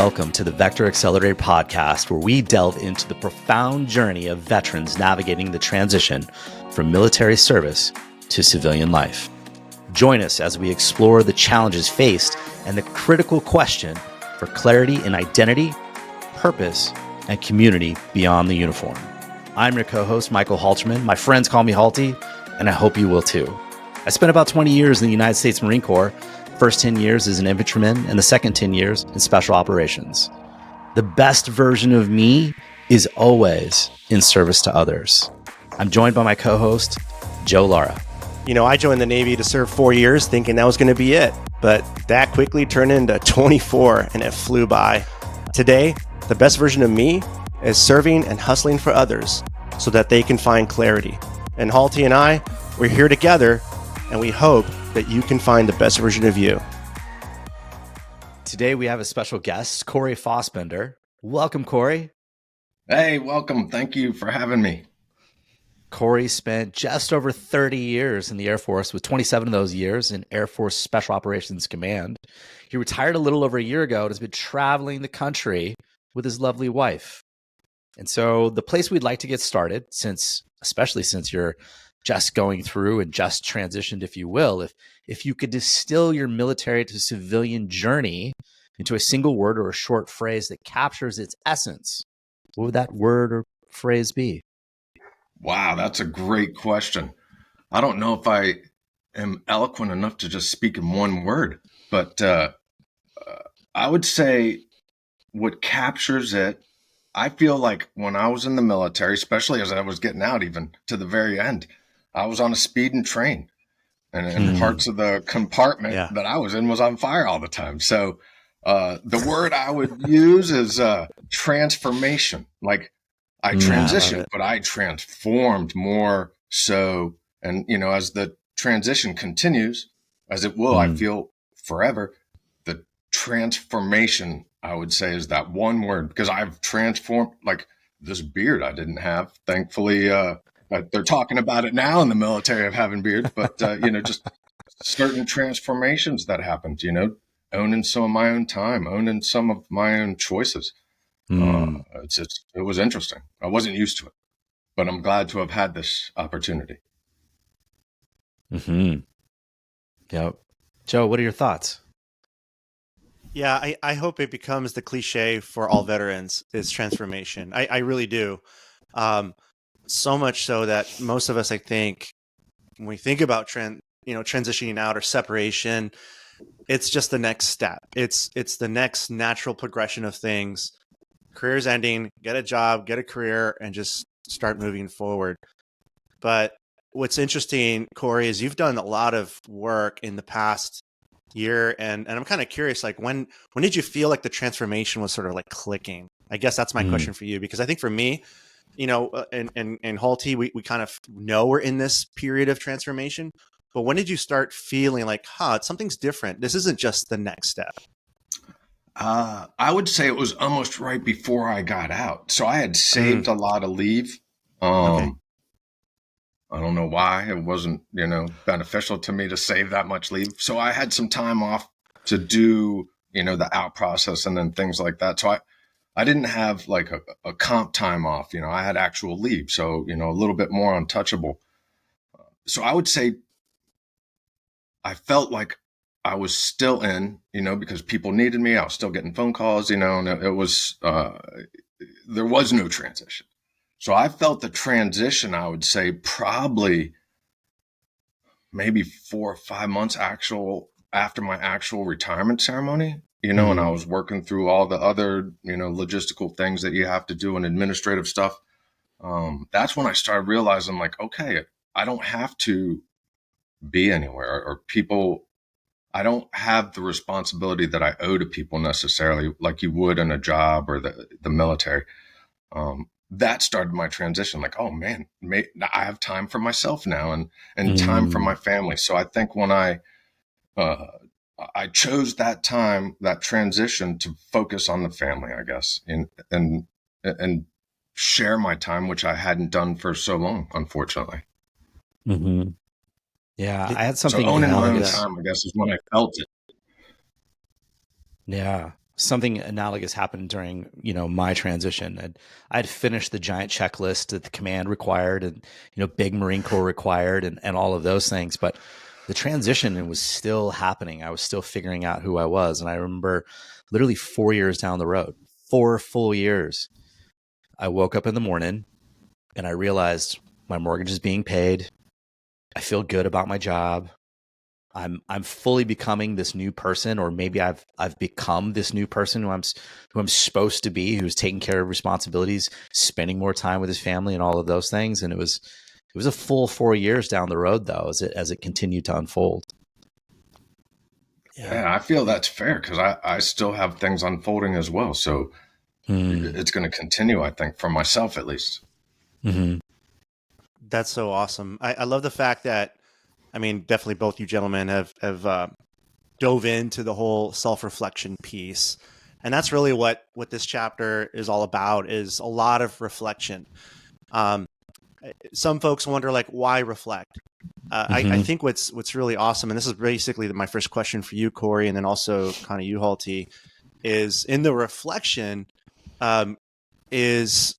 Welcome to the Vector Accelerator podcast, where we delve into the profound journey of veterans navigating the transition from military service to civilian life. Join us as we explore the challenges faced and the critical question for clarity in identity, purpose, and community beyond the uniform. I'm your co-host, Michael Halterman. My friends call me Halty, and I hope you will too. I spent about 20 years in the United States Marine Corps, first 10 years as an infantryman, and the second 10 years in special operations. The best version of me is always in service to others. I'm joined by my co-host, Joe Lara. You know, I joined the Navy to serve 4 years thinking that was going to be it, but that quickly turned into 24 and it flew by. Today, the best version of me is serving and hustling for others so that they can find clarity. And Halty and I, we're here together, and we hope that you can find the best version of you. Today we have a special guest, Corey Fossbender. Welcome, Corey. Hey, welcome. Thank you for having me. Corey spent just over 30 years in the Air Force, with 27 of those years in Air Force Special Operations Command. He retired a little over a year ago and has been traveling the country with his lovely wife. And so the place we'd like to get started, especially since you're just going through and just transitioned, if you will, if you could distill your military to civilian journey into a single word or a short phrase that captures its essence, what would that word or phrase be? Wow, that's a great question. I don't know if I am eloquent enough to just speak in one word, but I would say what captures it, I feel like when I was in the military, especially as I was getting out even to the very end, I was on a speeding train, and parts of the compartment that I was in was on fire all the time. So the word I would use is transformation. Like I transitioned, but I transformed more so. And, you know, as the transition continues, as it will, I feel forever, the transformation, I would say, is that one word, because I've transformed. Like this beard I didn't have, thankfully, they're talking about it now in the military of having beards, but, you know, just certain transformations that happened, you know, owning some of my own time, owning some of my own choices. It was interesting. I wasn't used to it, but I'm glad to have had this opportunity. Yep. Joe, what are your thoughts? Yeah, I hope it becomes the cliche for all veterans is transformation. I really do. So much so that most of us, I think, when we think about transitioning out or separation, it's just the next step. It's the next natural progression of things. Career's ending, get a job, get a career, and just start moving forward. But what's interesting, Corey, is you've done a lot of work in the past year, and I'm kind of curious, like when did you feel like the transformation was sort of like clicking? I guess that's my question for you, because I think for me, you know, and Halty, we kind of know we're in this period of transformation, but when did you start feeling like, something's different? This isn't just the next step. I would say it was almost right before I got out. So I had saved a lot of leave. I don't know why it wasn't, you know, beneficial to me to save that much leave. So I had some time off to do, you know, the out process and then things like that. So I didn't have like a comp time off, you know, I had actual leave. So, you know, a little bit more untouchable. So I would say I felt like I was still in, you know, because people needed me. I was still getting phone calls, you know, and it was, there was no transition. So I felt the transition, I would say probably maybe 4 or 5 months after my actual retirement ceremony, you know, and I was working through all the other, you know, logistical things that you have to do and administrative stuff. That's when I started realizing, like, okay, I don't have to be anywhere, or people, I don't have the responsibility that I owe to people necessarily like you would in a job or the military. That started my transition. Like, oh man, I have time for myself now and time for my family. So I think when I chose that time, that transition, to focus on the family, I guess, and share my time, which I hadn't done for so long, unfortunately. Yeah, I had something so owning analogous. my own time, I guess, is when I felt it. Yeah, something analogous happened during, my transition. I'd finished the giant checklist that the command required and, big Marine Corps required and all of those things. But the transition was still happening. I was still figuring out who I was. And I remember literally 4 years down the road, 4 full years, I woke up in the morning and I realized my mortgage is being paid. I feel good about my job. I'm fully becoming this new person, or maybe I've become this new person who I'm supposed to be, who's taking care of responsibilities, spending more time with his family, and all of those things. And it was a full 4 years down the road, though, as it continued to unfold. Yeah, I feel that's fair because I still have things unfolding as well. So it's going to continue, I think, for myself at least. Mm-hmm. That's so awesome. I love the fact that, I mean, definitely both you gentlemen have dove into the whole self-reflection piece. And that's really what this chapter is all about, is a lot of reflection. Some folks wonder, like, why reflect? I think what's really awesome, and this is basically my first question for you, Corey, and then also kind of you, Halty, is in the reflection is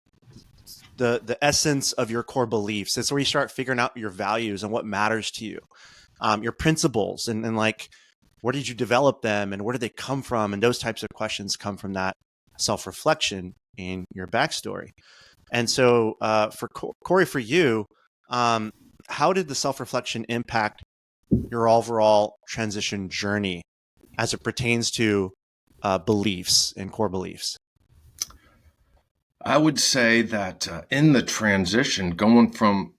the essence of your core beliefs. It's where you start figuring out your values and what matters to you, your principles, and like, where did you develop them and where did they come from? And those types of questions come from that self-reflection in your backstory. And so for Corey, for you, how did the self-reflection impact your overall transition journey as it pertains to beliefs and core beliefs? I would say that in the transition, going from,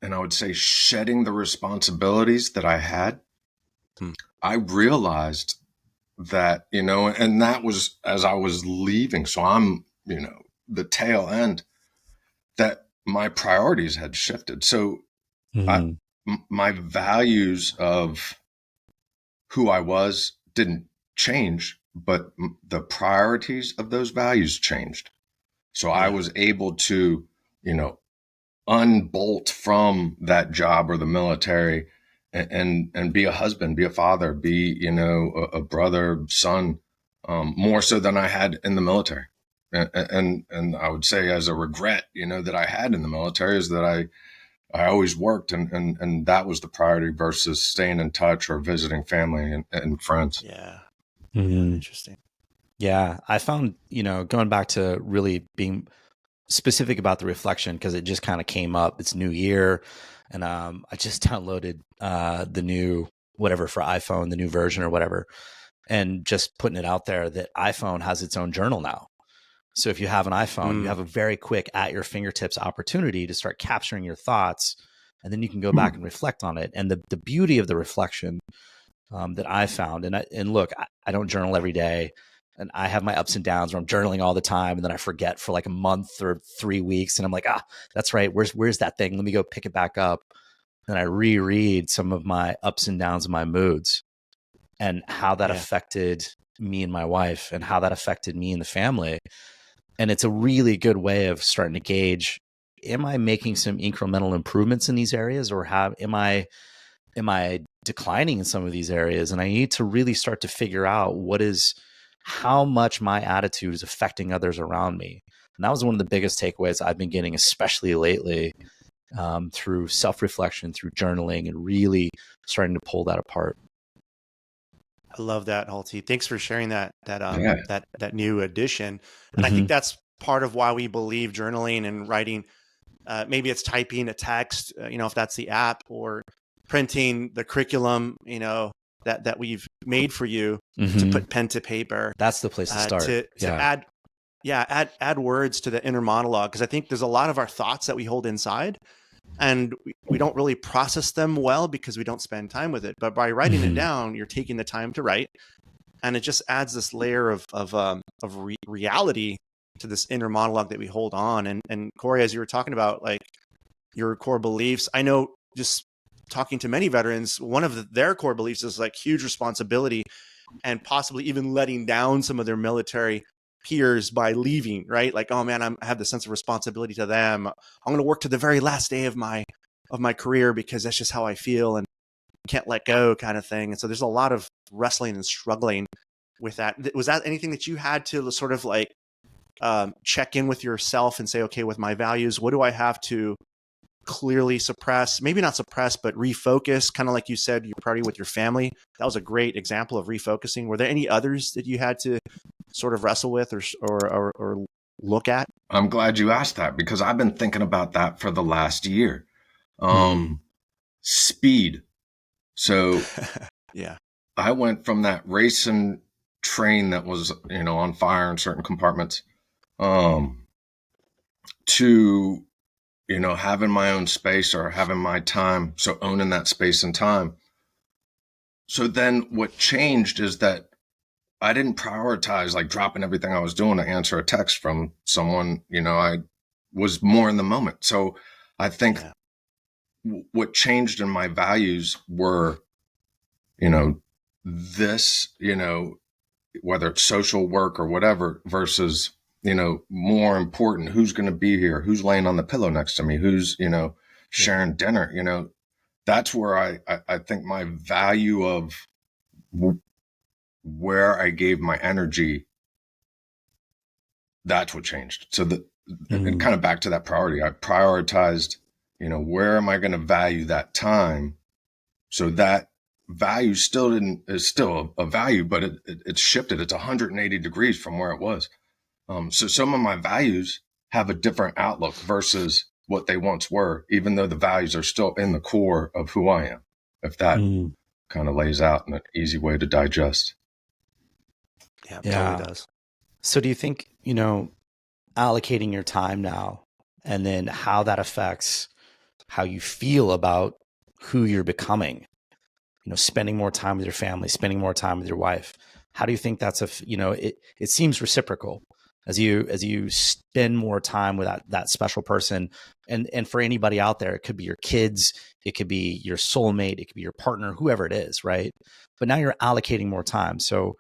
and I would say shedding the responsibilities that I had, I realized that, and that was as I was leaving. So I'm, the tail end, that my priorities had shifted. So my values of who I was didn't change, but the priorities of those values changed. So I was able to, unbolt from that job or the military and be a husband, be a father, be, a brother, son, more so than I had in the military. And I would say as a regret, that I had in the military is that I always worked and that was the priority versus staying in touch or visiting family and friends. Yeah. Mm-hmm. Interesting. Yeah. I found, going back to really being specific about the reflection, because it just kind of came up. It's New Year, and I just downloaded the new whatever for iPhone, the new version or whatever, and just putting it out there that iPhone has its own journal now. So if you have an iPhone, you have a very quick at your fingertips opportunity to start capturing your thoughts, and then you can go back and reflect on it. And the beauty of the reflection that I found, and look, I don't journal every day. And I have my ups and downs where I'm journaling all the time, and then I forget for like a month or 3 weeks, and I'm like, that's right. Where's that thing? Let me go pick it back up. And I reread some of my ups and downs of my moods and how that affected me and my wife, and how that affected me and the family. And it's a really good way of starting to gauge: am I making some incremental improvements in these areas, or am I declining in some of these areas? And I need to really start to figure out how much my attitude is affecting others around me. And that was one of the biggest takeaways I've been getting, especially lately, through self-reflection, through journaling, and really starting to pull that apart. I love that, Halty. Thanks for sharing that new addition. And I think that's part of why we believe journaling and writing. Maybe it's typing a text, if that's the app, or printing the curriculum, that we've made for you to put pen to paper. That's the place to start. To add words to the inner monologue, because I think there's a lot of our thoughts that we hold inside, and we don't really process them well because we don't spend time with it. But by writing it down, you're taking the time to write, and it just adds this layer of reality to this inner monologue that we hold on. And Corey, as you were talking about, like, your core beliefs, I know, just talking to many veterans, one of their core beliefs is like huge responsibility, and possibly even letting down some of their military peers by leaving, right? Like, oh man, I have the sense of responsibility to them. I'm going to work to the very last day of my career because that's just how I feel and can't let go, kind of thing. And so there's a lot of wrestling and struggling with that? Was that anything that you had to sort of like check in with yourself and say, okay, with my values, what do I have to clearly suppress? Maybe not suppress, but refocus, kind of like you said, your priority with your family. That was a great example of refocusing. Were there any others that you had to sort of wrestle with or look at? I'm glad you asked that, because I've been thinking about that for the last year. Speed. So yeah, I went from that racing train that was, on fire in certain compartments, to, having my own space or having my time. So owning that space and time. So then what changed is that I didn't prioritize like dropping everything I was doing to answer a text from someone. I was more in the moment. So I think what changed in my values were, this, whether it's social work or whatever, versus, more important, who's going to be here, who's laying on the pillow next to me, who's, sharing dinner. That's where I think my value of where I gave my energy, that's what changed. So and kind of back to that priority, I prioritized, where am I going to value that time? So that value is still a value, but it's shifted. It's 180 degrees from where it was. So some of my values have a different outlook versus what they once were, even though the values are still in the core of who I am. If that kind of lays out in an easy way to digest. Yeah, it totally does. So do you think, allocating your time now and then how that affects how you feel about who you're becoming, spending more time with your family, spending more time with your wife, how do you think that's it seems reciprocal as you spend more time with that special person? And for anybody out there, it could be your kids, it could be your soulmate, it could be your partner, whoever it is, right? But now you're allocating more time. So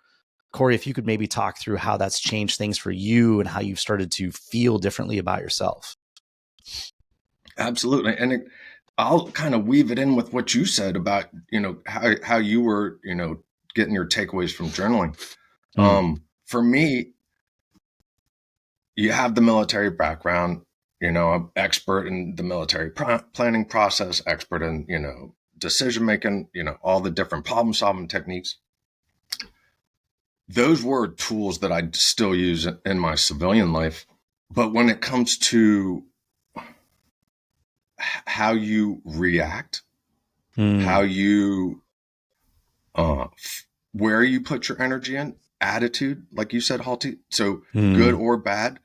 Corey, if you could maybe talk through how that's changed things for you and how you've started to feel differently about yourself. Absolutely. And I'll kind of weave it in with what you said about, how you were, getting your takeaways from journaling. For me, you have the military background, I'm expert in the military planning process, expert in, decision making, all the different problem solving techniques. Those were tools that I still use in my civilian life. But when it comes to how you react, how you, where you put your energy in, attitude, like you said, Halty, so good or bad.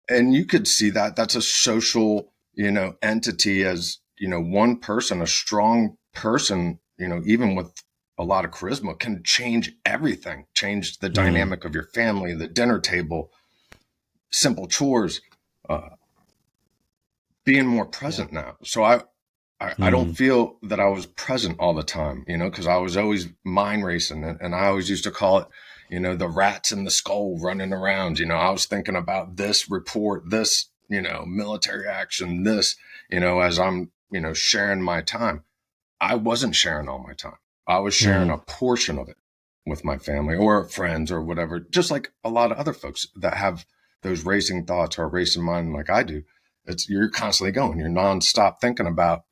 And you could see that that's a social, entity as, one person, a strong person, even with a lot of charisma, can change everything, change the dynamic of your family, the dinner table, simple chores, being more present now. So I don't feel that I was present all the time, because I was always mind racing, and I always used to call it, the rats in the skull running around. I was thinking about this report, this, military action, this, as I'm, sharing my time. I wasn't sharing all my time. I was sharing a portion of it with my family or friends or whatever, just like a lot of other folks that have those racing thoughts or racing mind like I do. You're constantly going, you're nonstop thinking about,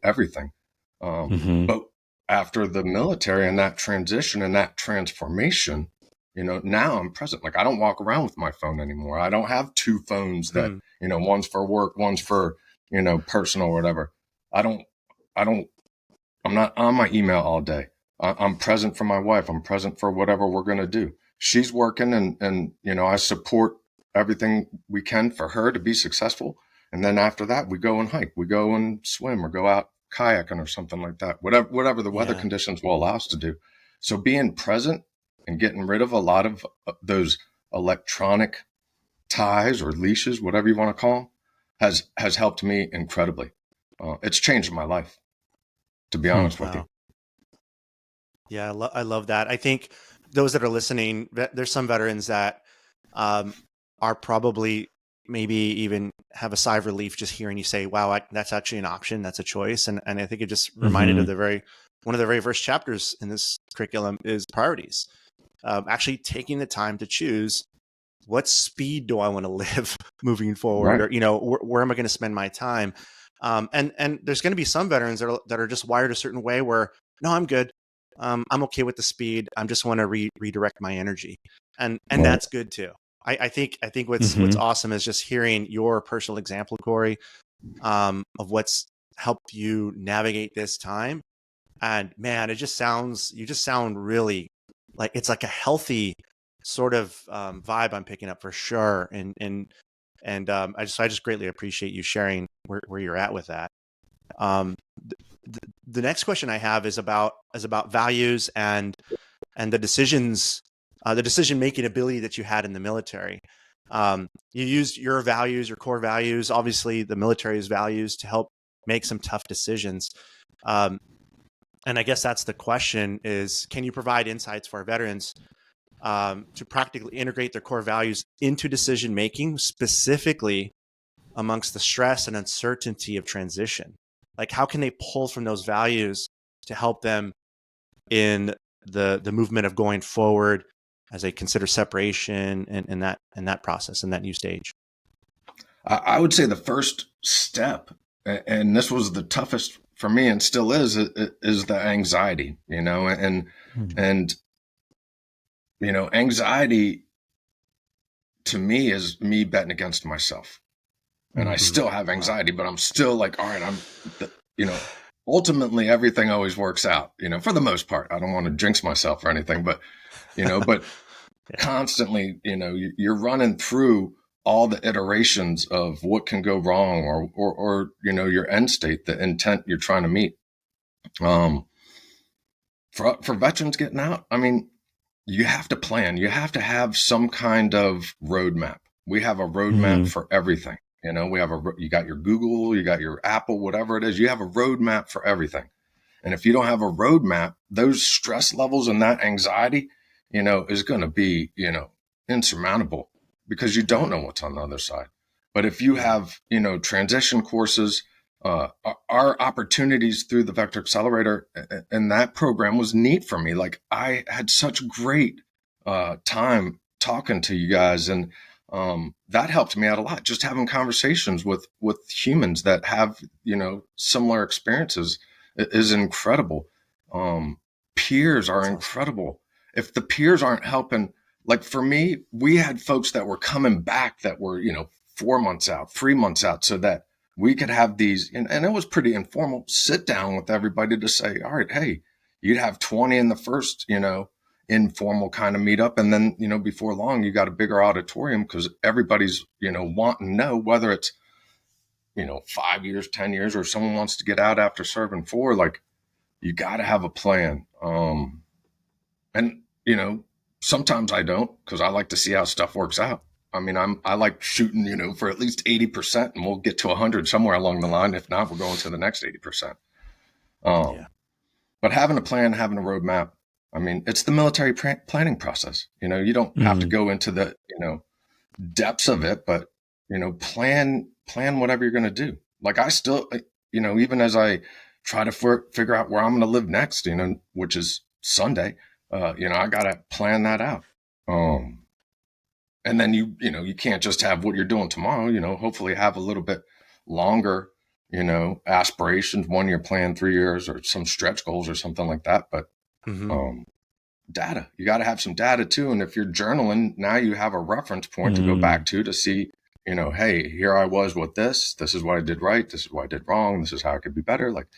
everything. But after the military and that transition and that transformation, now I'm present. Like I don't walk around with my phone anymore. I don't have two phones that, one's for work, one's for, personal or whatever. I'm not on my email all day. I'm present for my wife. I'm present for whatever we're going to do. She's working and, I support everything we can for her to be successful. And then after that, we go and hike, we go and swim or go out kayaking or something like that, whatever the weather conditions will allow us to do. So being present and getting rid of a lot of those electronic ties or leashes, whatever you want to call them, has helped me incredibly. It's changed my life, to be honest with you. Yeah, I love that. I think those that are listening, there's some veterans that are probably maybe even have a sigh of relief just hearing you say, wow, that's actually an option. That's a choice. And I think it just reminded of one of the very first chapters in this curriculum is priorities. actually taking the time to choose what speed do I want to live moving forward, Right. or where am I going to spend my time? And there's going to be some veterans that are just wired a certain way where, no, I'm good. I'm okay with the speed. I just want to redirect my energy, and Right. that's good too. I think what's awesome is just hearing your personal example, Corey, of what's helped you navigate this time. And man, you just sound really like it's like a healthy sort of vibe I'm picking up for sure. I just greatly appreciate you sharing where you're at with that. Um, the next question I have is about values and the decisions, the decision making ability that you had in the military. You used your values, your core values, obviously the military's values, to help make some tough decisions. And I guess that's the question: is can you provide insights for our veterans to practically integrate their core values into decision making, specifically amongst the stress and uncertainty of transition? Like, how can they pull from those values to help them in the movement of going forward as they consider separation and that process and that new stage? I would say the first step, and this was the toughest for me and still is the anxiety, and anxiety to me is me betting against myself. And I still have anxiety, but I'm still like, all right, ultimately everything always works out, for the most part. I don't want to jinx myself or anything, but, but constantly, you're running through all the iterations of what can go wrong or your end state, the intent you're trying to meet. For veterans getting out, I mean, you have to plan. You have to have some kind of roadmap. We have a roadmap for everything. You got your Google, you got your Apple, whatever it is. You have a roadmap for everything. And if you don't have a roadmap, those stress levels and that anxiety, is going to be, insurmountable because you don't know what's on the other side. But if you have, transition courses, our opportunities through the Vector Accelerator and that program was neat for me. Like I had such great time talking to you guys, and that helped me out a lot. Just having conversations with humans that have similar experiences is incredible. Peers are incredible. If the peers aren't helping, like for me, we had folks that were coming back that were 4 months out, 3 months out, so that we could have these, and it was pretty informal, sit down with everybody to say, all right, hey, you'd have 20 in the first, informal kind of meetup. And then, before long, you got a bigger auditorium because everybody's, wanting to know whether it's, 5 years, 10 years, or someone wants to get out after serving 4, like you got to have a plan. And, sometimes I don't because I like to see how stuff works out. I mean, I like shooting, for at least 80%, and we'll get to 100 somewhere along the line. If not, we're going to the next 80%. But having a plan, having a roadmap, I mean, it's the military planning process. You don't have to go into the, depths of it, but, plan whatever you're going to do. Like I still, even as I try to figure out where I'm going to live next, which is Sunday, I got to plan that out. And then you can't just have what you're doing tomorrow, hopefully have a little bit longer, aspirations, 1 year plan, 3 years, or some stretch goals or something like that. But data, you got to have some data too. And if you're journaling, now you have a reference point to go back to see, hey, here I was with this is what I did right. This is what I did wrong. This is how it could be better. Like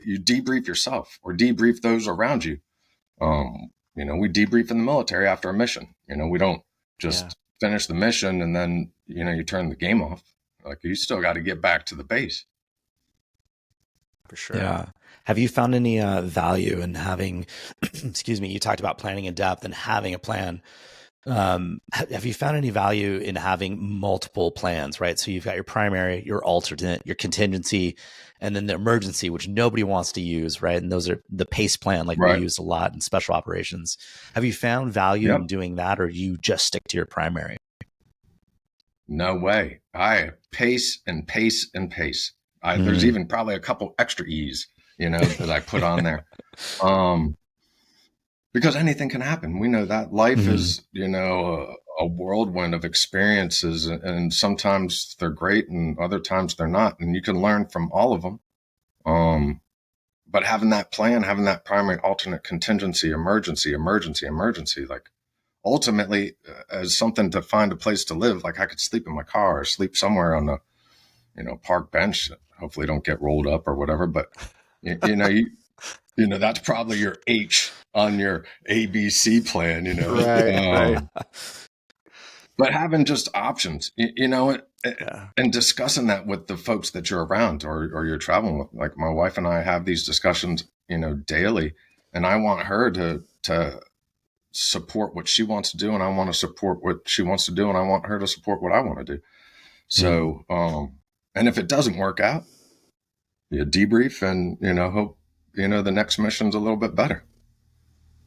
you debrief yourself or debrief those around you. We debrief in the military after a mission. We don't just finish the mission and then, you turn the game off. Like you still got to get back to the base. For sure. Yeah. Have you found any value in having, excuse me, you talked about planning in depth and having a plan. Have you found any value in having multiple plans, right? So you've got your primary, your alternate, your contingency, and then the emergency, which nobody wants to use, right? And those are the PACE plan, like we use a lot in special operations. Have you found value in doing that, or you just stick to your primary? No way. I pace and pace and pace. There's even probably a couple extra E's, that I put on there. because anything can happen. We know that life is, a whirlwind of experiences, and sometimes they're great and other times they're not. And you can learn from all of them. But having that plan, having that primary, alternate, contingency, emergency, like ultimately as something to find a place to live, like I could sleep in my car or sleep somewhere on the, park bench. Hopefully don't get rolled up or whatever, but that's probably your H on your ABC plan, Right. But having just options, and discussing that with the folks that you're around or you're traveling with. Like my wife and I have these discussions, daily, and I want her to support what she wants to do, and I want to support what she wants to do, and I want her to support what I want to do. So, and if it doesn't work out, you debrief and, hope, the next mission's a little bit better.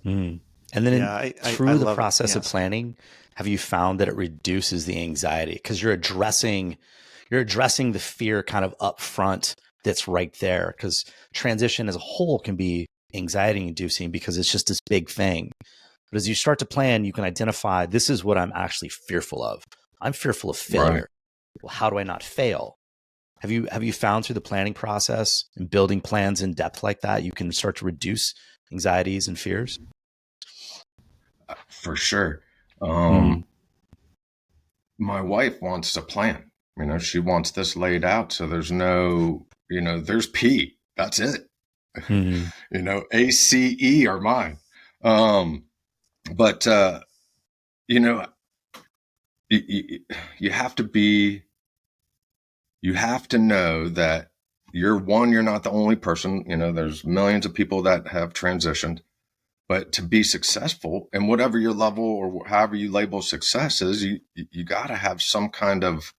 And then through the process of planning, have you found that it reduces the anxiety? Because you're addressing the fear kind of up front that's right there. Because transition as a whole can be anxiety inducing because it's just this big thing. But as you start to plan, you can identify, this is what I'm actually fearful of. I'm fearful of failure. Right. Well, how do I not fail? Have you found through the planning process and building plans in depth like that, you can start to reduce anxieties and fears? For sure. My wife wants to plan. She wants this laid out. So there's no, there's P. That's it. A, C, E are mine. But you have to know that you're not the only person. There's millions of people that have transitioned. But to be successful, and whatever your level or however you label success is, you got to have some kind of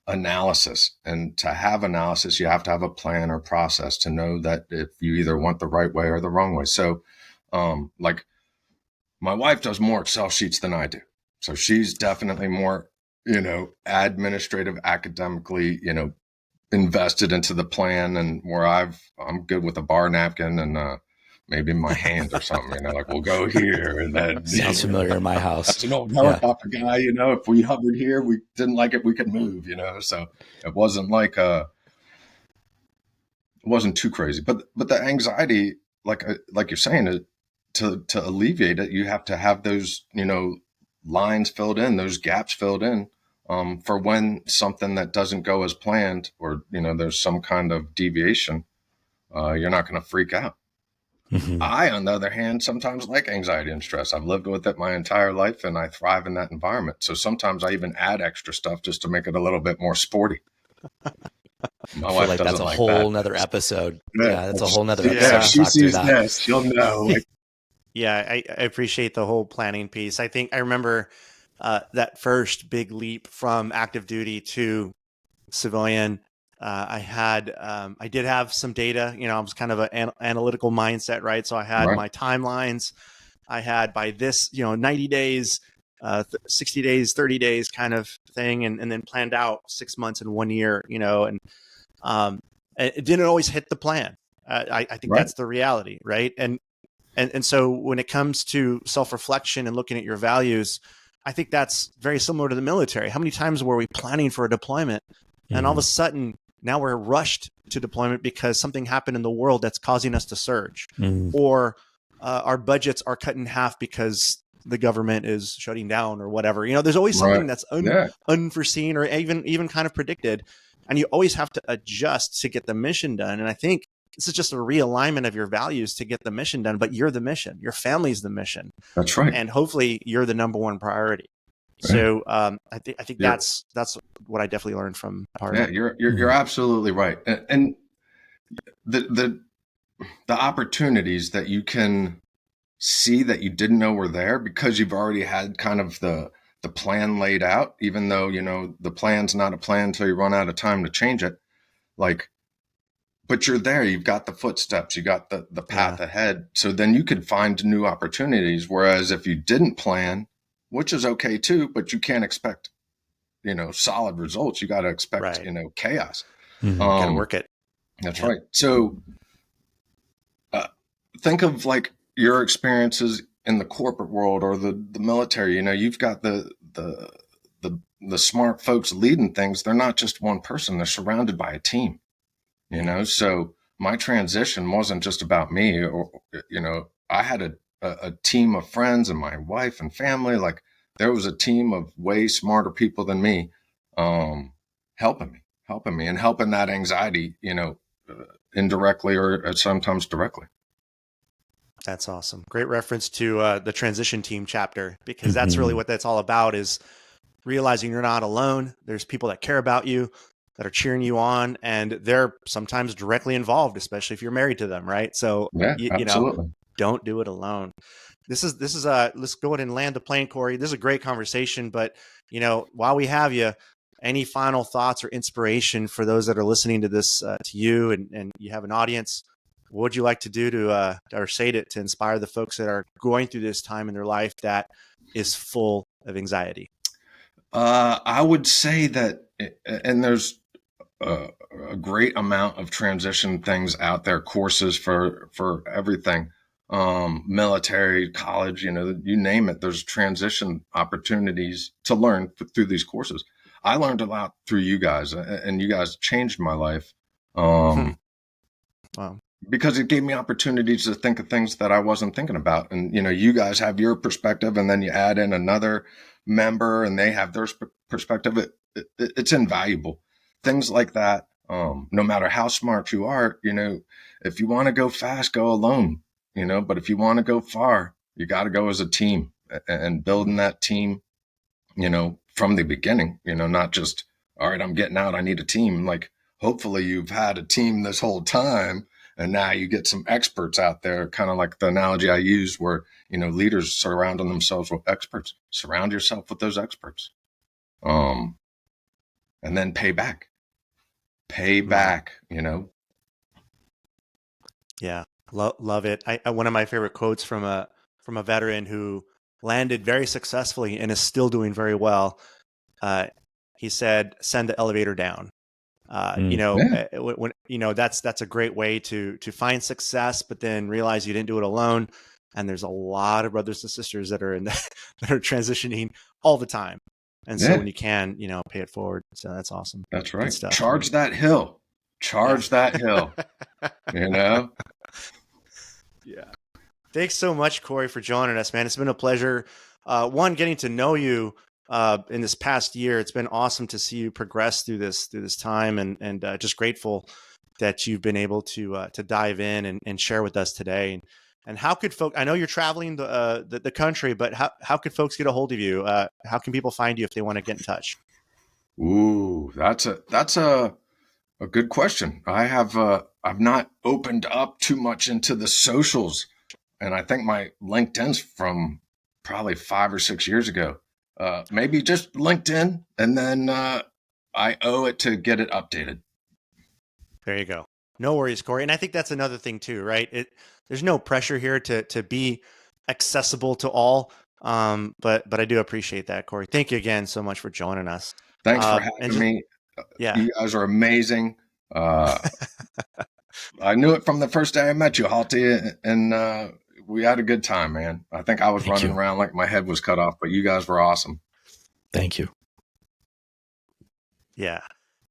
analysis. And to have analysis, you have to have a plan or process to know that if you either went the right way or the wrong way. So, like my wife does more Excel sheets than I do. So she's definitely more, administrative, academically, invested into the plan, and where I'm good with a bar napkin and, maybe in my hand or something, like we'll go here and then. Sounds familiar in my house. That's an old helicopter guy, if we hovered here, we didn't like it, we could move, so it wasn't like, it wasn't too crazy, but the anxiety, like you're saying, to alleviate it, you have to have those, lines filled in, those gaps filled in, for when something that doesn't go as planned or, there's some kind of deviation, you're not going to freak out. I, on the other hand, sometimes like anxiety and stress. I've lived with it my entire life and I thrive in that environment. So sometimes I even add extra stuff just to make it a little bit more sporty. My wife doesn't that's a whole nother episode. Yeah, that's a whole nother episode. If she sees this, she'll know. Yeah, I appreciate the whole planning piece. I remember that first big leap from active duty to civilian. I did have some data, I was kind of an analytical mindset, right? So I had my timelines. I had by this, 90 days, 60 days, 30 days kind of thing. And then planned out 6 months and 1 year, and it didn't always hit the plan. I think that's the reality. Right. And so when it comes to self-reflection and looking at your values, I think that's very similar to the military. How many times were we planning for a deployment and all of a sudden now we're rushed to deployment because something happened in the world that's causing us to surge, or our budgets are cut in half because the government is shutting down or whatever. There's always something that's unforeseen or even kind of predicted, and you always have to adjust to get the mission done. And I think this is just a realignment of your values to get the mission done, but you're the mission, your family's the mission. That's right. And hopefully you're the number one priority. So I think that's what I definitely learned from part of it. You're absolutely right. And the opportunities that you can see that you didn't know were there because you've already had kind of the plan laid out, even though, the plan's not a plan until you run out of time to change it. But you're there, you've got the footsteps, you got the path ahead. So then you can find new opportunities. Whereas if you didn't plan, which is okay too, but you can't expect, solid results. You got to expect, chaos. Got to work it. That's right. So think of like your experiences in the corporate world or the military, you've got the smart folks leading things. They're not just one person. They're surrounded by a team, so my transition wasn't just about me or, I had a team of friends and my wife and family. Like there was a team of way smarter people than me, helping me and helping that anxiety, indirectly or sometimes directly. That's awesome. Great reference to the transition team chapter, because that's really what that's all about, is realizing you're not alone. There's people that care about you, that are cheering you on, and they're sometimes directly involved, especially if you're married to them, right? So, Yeah, absolutely. Don't do it alone. This is let's go ahead and land the plane, Corey. This is a great conversation, but while we have you, any final thoughts or inspiration for those that are listening to this, to you, and you have an audience? What would you like to do to or say to inspire the folks that are going through this time in their life that is full of anxiety? I would say that, and there's a great amount of transition things out there, courses for everything, military, college, you name it. There's transition opportunities to learn through these courses. I learned a lot through you guys, and you guys changed my life. Wow. Because it gave me opportunities to think of things that I wasn't thinking about. And, you guys have your perspective, and then you add in another member and they have their perspective. It's invaluable. Things like that. No matter how smart you are, if you want to go fast, go alone, but if you want to go far, you got to go as a team, and building that team, from the beginning, not just, all right, I'm getting out, I need a team. Like, hopefully you've had a team this whole time, and now you get some experts out there, kind of like the analogy I use where, leaders surrounding themselves with experts. Surround yourself with those experts. And then pay back. Yeah. Love it. One of my favorite quotes from a veteran who landed very successfully and is still doing very well. He said, "Send the elevator down." When that's a great way to find success, but then realize you didn't do it alone. And there's a lot of brothers and sisters that are that are transitioning all the time. And so when you can, pay it forward. So that's awesome. That's right. Charge that hill. That hill. Yeah. Thanks so much, Corey, for joining us, man. It's been a pleasure. Getting to know you in this past year. It's been awesome to see you progress through this time, and just grateful that you've been able to dive in and share with us today. And how could folks? I know you're traveling the country, but how could folks get a hold of you? How can people find you if they want to get in touch? Ooh, that's a good question. I've not opened up too much into the socials, and I think my LinkedIn's from probably 5 or 6 years ago. Maybe just LinkedIn, and then I owe it to get it updated. There you go. No worries, Corey. And I think that's another thing too, right? There's no pressure here to be accessible to all. But I do appreciate that, Corey. Thank you again so much for joining us. Thanks for having me. Yeah. You guys are amazing. I knew it from the first day I met you, Halty, and we had a good time, man. I think I was running around like my head was cut off, but you guys were awesome. Thank you. Yeah.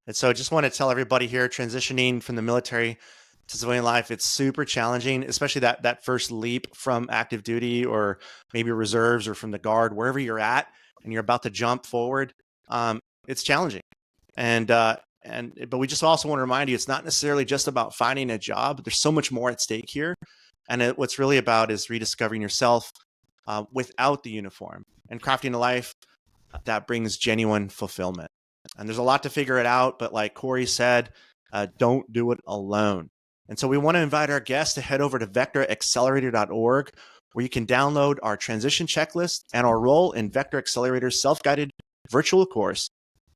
And so I just want to tell everybody here, transitioning from the military to civilian life, it's super challenging, especially that first leap from active duty or maybe reserves or from the guard, wherever you're at, and you're about to jump forward. It's challenging. But we just also want to remind you, it's not necessarily just about finding a job. There's so much more at stake here. And what's really about is rediscovering yourself without the uniform and crafting a life that brings genuine fulfillment. And there's a lot to figure it out, but like Corey said, don't do it alone. And so we want to invite our guests to head over to vectoraccelerator.org, where you can download our transition checklist and our role in Vector Accelerator's self-guided virtual course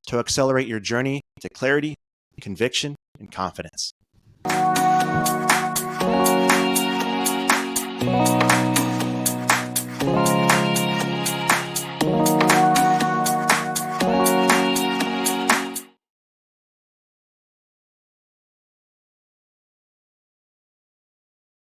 to accelerate your journey to clarity, conviction, and confidence.